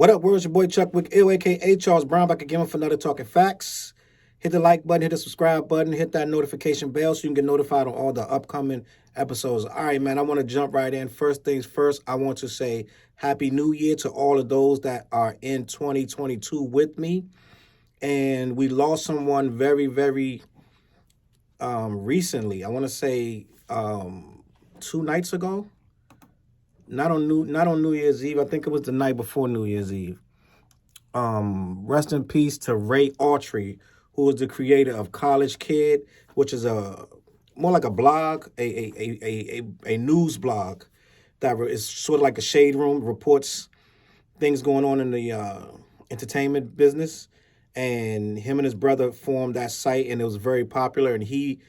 What up, world? It's your boy Chuck Wick, aka Challz Brown, back again for another Talking Facts. Hit the like button, hit the subscribe button, hit that notification bell so you can get notified on all the upcoming episodes. All right, man, I want to jump right in. First things first, I want to say Happy New Year to all of those that are in 2022 with me. And we lost someone very, very recently. I want to say 2 nights ago. Not on New Year's Eve. I think it was the night before New Year's Eve. Rest in peace to Ray Autry, who is the creator of College Kid, which is more like a blog, a news blog that is sort of like a shade room, reports things going on in the entertainment business. And him and his brother formed that site, and it was very popular. And he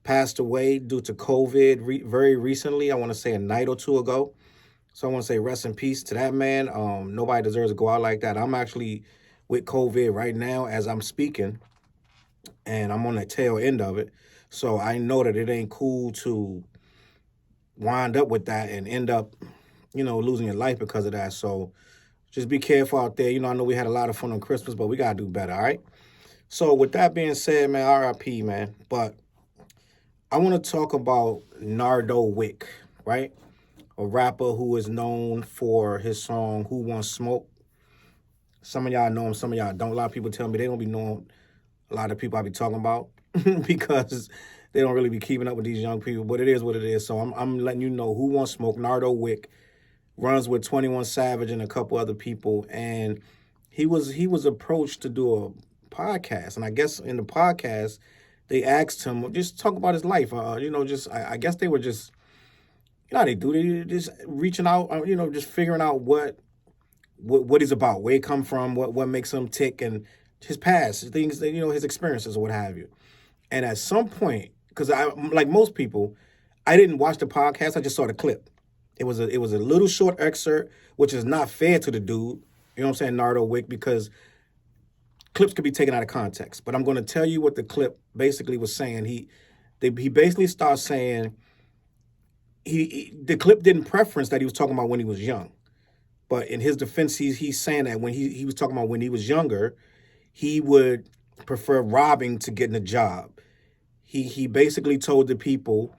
passed away due to COVID very recently. I want to say a night or two ago. So I want to say rest in peace to that man. Nobody deserves to go out like that. I'm actually with COVID right now as I'm speaking, and I'm on the tail end of it. So I know that it ain't cool to wind up with that and end up, losing your life because of that. So just be careful out there. I know we had a lot of fun on Christmas, but we got to do better, all right? So with that being said, man, RIP, man. But I want to talk about Nardo Wick, right? A rapper who is known for his song, Who Wants Smoke. Some of y'all know him, some of y'all don't. A lot of people tell me they don't be knowing a lot of people I be talking about because they don't really be keeping up with these young people, but it is what it is. So I'm letting you know Who Wants Smoke. Nardo Wick runs with 21 Savage and a couple other people, and he was approached to do a podcast, and I guess in the podcast they asked him just talk about his life. I guess they were just, how they do. They just reaching out, just figuring out what he's about, where he come from, what makes him tick, and his past, things that, his experiences or what have you. And at some point, because I, like most people, I didn't watch the podcast. I just saw the clip. It was a little short excerpt, which is not fair to the dude. You know what I'm saying, Nardo Wick, because clips could be taken out of context. But I'm going to tell you what the clip basically was saying. He basically starts saying. The clip didn't preference that he was talking about when he was young. But in his defense, he's saying that when he was talking about when he was younger, he would prefer robbing to getting a job. He basically told the people,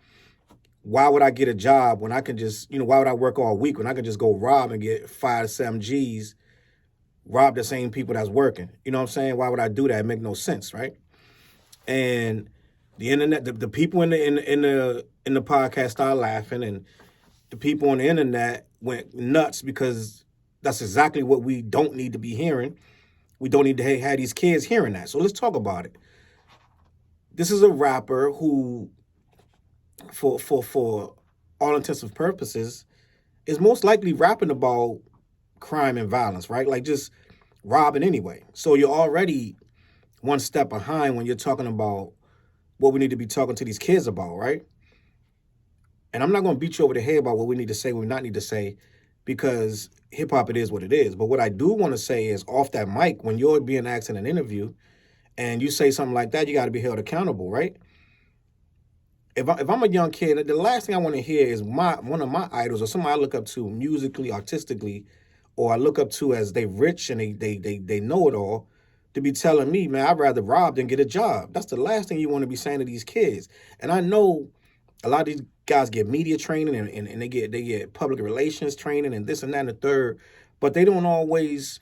why would I get a job when I can just, why would I work all week when I can just go rob and get 5 to 7 G's, rob the same people that's working? You know what I'm saying? Why would I do that? It make no sense, right? And the internet, the people in the podcast started laughing, and the people on the internet went nuts because that's exactly what we don't need to be hearing. We don't need to have these kids hearing that. So let's talk about it. This is a rapper who, for all intents and purposes, is most likely rapping about crime and violence, right? Like just robbing anyway. So you're already one step behind when you're talking about what we need to be talking to these kids about, right? And I'm not going to beat you over the head about what we need to say, what we not need to say, because hip-hop, it is what it is. But what I do want to say is, off that mic, when you're being asked in an interview and you say something like that, you got to be held accountable, right? If I'm a young kid, the last thing I want to hear is one of my idols or somebody I look up to musically, artistically, or I look up to as they rich and they know it all, to be telling me, man, I'd rather rob than get a job. That's the last thing you want to be saying to these kids. And I know a lot of these guys get media training and they get public relations training and this and that and the third, but they don't always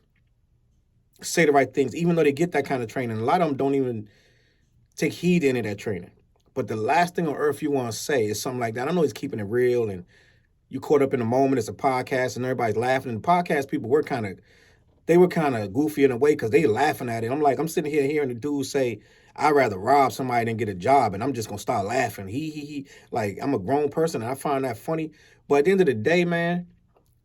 say the right things, even though they get that kind of training. A lot of them don't even take heed into that training. But the last thing on earth you want to say is something like that. I know he's keeping it real and you caught up in the moment. It's a podcast and everybody's laughing. And the podcast people were kind of goofy in a way because they laughing at it. I'm sitting here hearing the dude say, I'd rather rob somebody than get a job, and I'm just going to start laughing. He. Like, I'm a grown person, and I find that funny. But at the end of the day, man,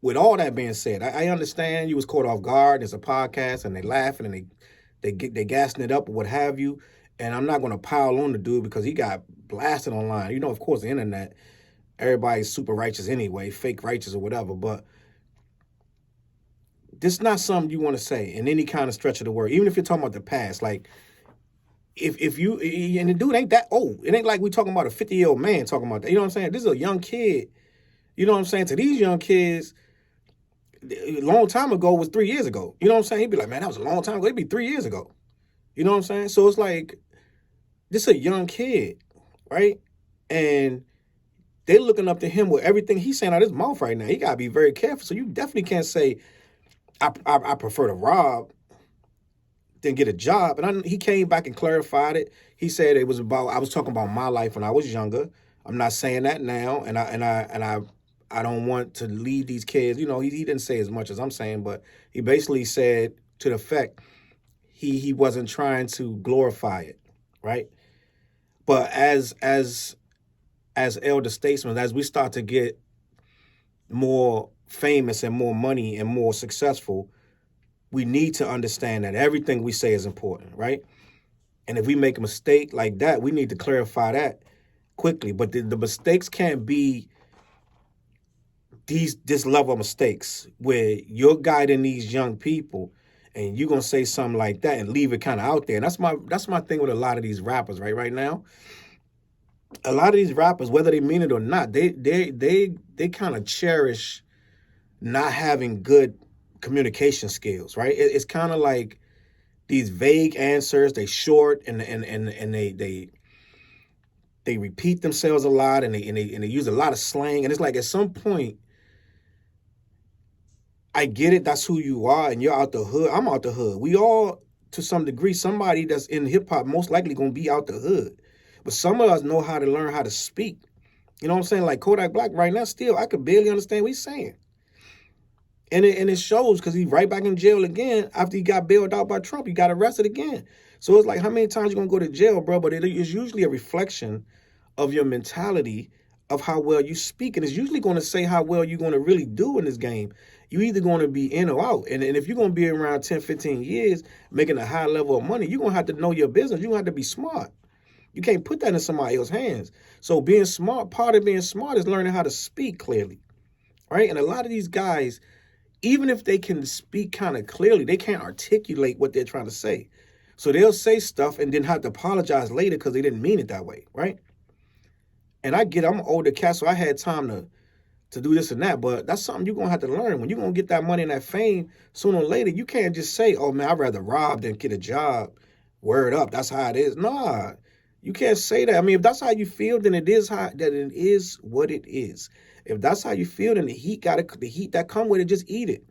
with all that being said, I understand you was caught off guard. It's a podcast, and they laughing, and they gassing it up or what have you. And I'm not going to pile on the dude because he got blasted online. Of course, the internet, everybody's super righteous anyway, fake righteous or whatever, but this is not something you want to say in any kind of stretch of the word, even if you're talking about the past. Like, if you, and the dude ain't that old. It ain't like we talking about a 50-year-old man talking about that. You know what I'm saying? This is a young kid. You know what I'm saying? To these young kids, a long time ago was 3 years ago. You know what I'm saying? He'd be like, man, that was a long time ago. It'd be 3 years ago. You know what I'm saying? So it's like, this a young kid, right? And they're looking up to him with everything he's saying out of his mouth right now. He got to be very careful. So you definitely can't say, I prefer to rob than get a job. And he came back and clarified it. He said it was about, I was talking about my life when I was younger. I'm not saying that now. And I don't want to lead these kids. You know, he didn't say as much as I'm saying, but he basically said to the effect, he wasn't trying to glorify it, right? But as elder statesmen, as we start to get more famous and more money and more successful, we need to understand that everything we say is important, right? And if we make a mistake like that, we need to clarify that quickly. But the mistakes can't be this level of mistakes where you're guiding these young people and you're gonna say something like that and leave it kind of out there. And that's my thing with a lot of these rappers right now. A lot of these rappers, whether they mean it or not, they kind of cherish not having good communication skills, right? It's kind of like these vague answers. They short and they repeat themselves a lot and they use a lot of slang. And it's like at some point, I get it. That's who you are, and you're out the hood. I'm out the hood. We all, to some degree, somebody that's in hip hop most likely gonna be out the hood. But some of us know how to learn how to speak. You know what I'm saying? Like Kodak Black right now, still, I could barely understand what he's saying. And it shows because he's right back in jail again after he got bailed out by Trump. He got arrested again. So it's like, how many times you going to go to jail, bro? But it is usually a reflection of your mentality of how well you speak. And it's usually going to say how well you're going to really do in this game. You're either going to be in or out. And if you're going to be around 10, 15 years making a high level of money, you're going to have to know your business. You're going to have to be smart. You can't put that in somebody else's hands. So being smart, part of being smart is learning how to speak clearly, right? And a lot of these guys, even if they can speak kind of clearly, they can't articulate what they're trying to say. So they'll say stuff and then have to apologize later because they didn't mean it that way, right? And I get it, I'm an older cat, so I had time to do this and that, but that's something you're going to have to learn. When you're going to get that money and that fame, sooner or later, you can't just say, oh, man, I'd rather rob than get a job. Word up, that's how it is. Nah, you can't say that. I mean, if that's how you feel, then it is what it is. If that's how you feel, then the heat that come with it, just eat it.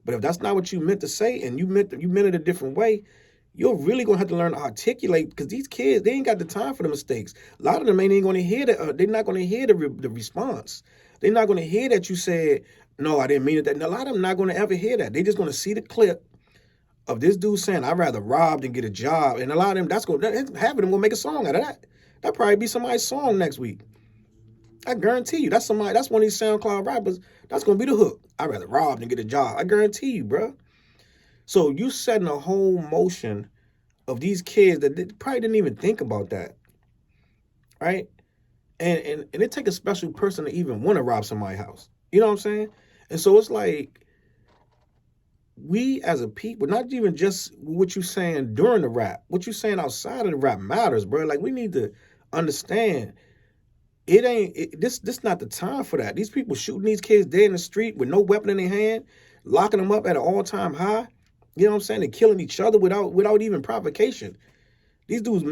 But if that's not what you meant to say and you meant it a different way, you're really gonna have to learn to articulate, because these kids, they ain't got the time for the mistakes. A lot of them ain't gonna hear that. They're not gonna hear the response. They're not gonna hear that you said, no, I didn't mean it. And a lot of them not gonna ever hear that. They're just gonna see the clip of this dude saying, I'd rather rob than get a job. And a lot of them, half of them gonna make a song out of that. That'll probably be somebody's song next week. I guarantee you, that's one of these SoundCloud rappers, that's gonna be the hook. I'd rather rob than get a job. I guarantee you, bro. So you setting a whole motion of these kids that probably didn't even think about that, right? And it take a special person to even want to rob somebody's house. You know what I'm saying? And so it's like, we as a people, not even just what you're saying during the rap, what you're saying outside of the rap matters, bro. Like, we need to understand, this not the time for that. These people shooting these kids dead in the street with no weapon in their hand, locking them up at an all-time high. You know what I'm saying? They're killing each other without even provocation. These dudes,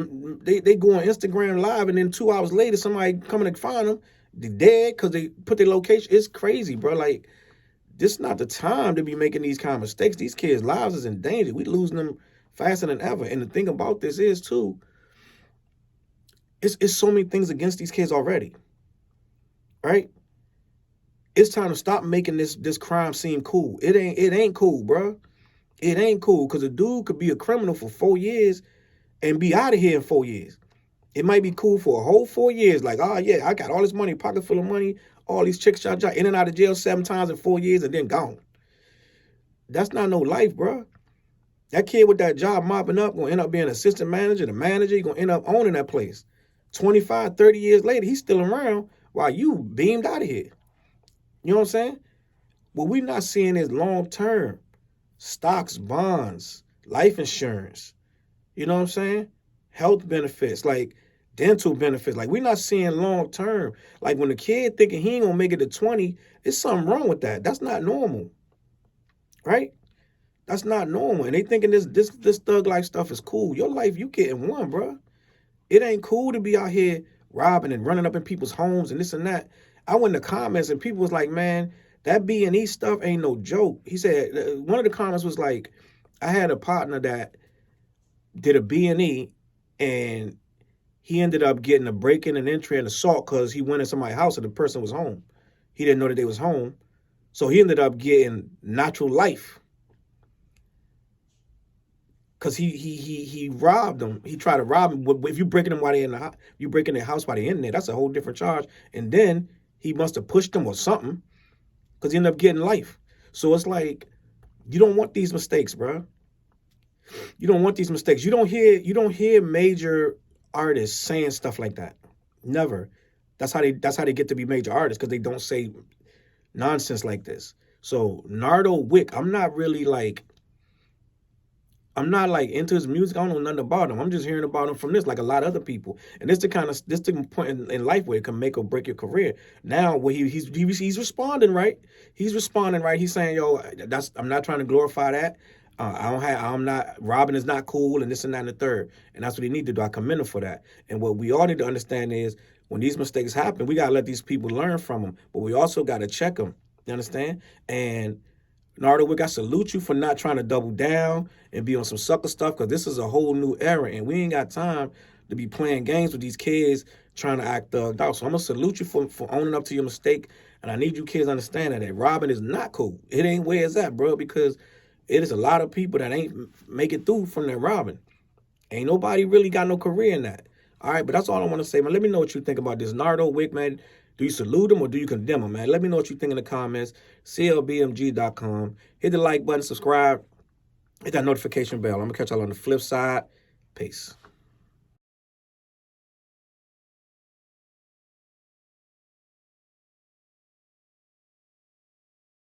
they go on Instagram Live, and then 2 hours later, somebody coming to find them, they're dead because they put their location. It's crazy, bro. Like, this is not the time to be making these kind of mistakes. These kids' lives is in danger. We losing them faster than ever. And the thing about this is, too, it's so many things against these kids already, right? It's time to stop making this crime seem cool. It ain't cool, bro. It ain't cool, because a dude could be a criminal for 4 years and be out of here in 4 years. It might be cool for a whole 4 years. Like, oh, yeah, I got all this money, pocket full of money, all these chicks shot in and out of jail 7 times in 4 years and then gone. That's not no life, bro. That kid with that job mopping up going to end up being an assistant manager, the manager. You're going to end up owning that place. 25, 30 years later, he's still around while you beamed out of here. You know what I'm saying? What we're not seeing is long-term. Stocks, bonds, life insurance, you know what I'm saying? Health benefits, like dental benefits. Like, we're not seeing long term. Like, when a kid thinking he ain't gonna make it to 20, there's something wrong with that. That's not normal. right? That's not normal. And they thinking this thug life stuff is cool. Your life, you getting one, bro. It ain't cool to be out here robbing and running up in people's homes and this and that. I went in the comments and people was like, man, that B&E stuff ain't no joke. He said, one of the comments was like, I had a partner that did a B&E and he ended up getting a break-in, an entry, and assault because he went in somebody's house and the person was home. He didn't know that they was home. So he ended up getting natural life. Because he robbed them. He tried to rob them. If you breaking them while they're in the house, you breaking their house while they're in there, that's a whole different charge. And then he must have pushed them or something because he ended up getting life. So it's like, you don't want these mistakes, bro. You don't want these mistakes. You don't hear major artists saying stuff like that. Never. That's how they get to be major artists, because they don't say nonsense like this. So Nardo Wick, I'm not like into his music. I don't know nothing about him. I'm just hearing about him from this, like a lot of other people. And this the point in life where it can make or break your career. Now, where he's responding right. He's responding right. He's saying, yo, I'm not trying to glorify that. I'm not, robbing is not cool and this and that and the third. And that's what he need to do. I commend him for that. And what we all need to understand is when these mistakes happen, we got to let these people learn from them. But we also got to check them. You understand? And Nardo Wick, I salute you for not trying to double down and be on some sucker stuff, because this is a whole new era and we ain't got time to be playing games with these kids trying to act thugged out. So I'm going to salute you for owning up to your mistake. And I need you kids to understand that robbing is not cool. It ain't where it's at, bro, because it is a lot of people that ain't make it through from that robbing. Ain't nobody really got no career in that. All right, but that's all I want to say, man. Let me know what you think about this Nardo Wick, man. Do you salute him or do you condemn him, man? Let me know what you think in the comments. CLBMG.com. Hit the like button, subscribe, hit that notification bell. I'm going to catch y'all on the flip side. Peace.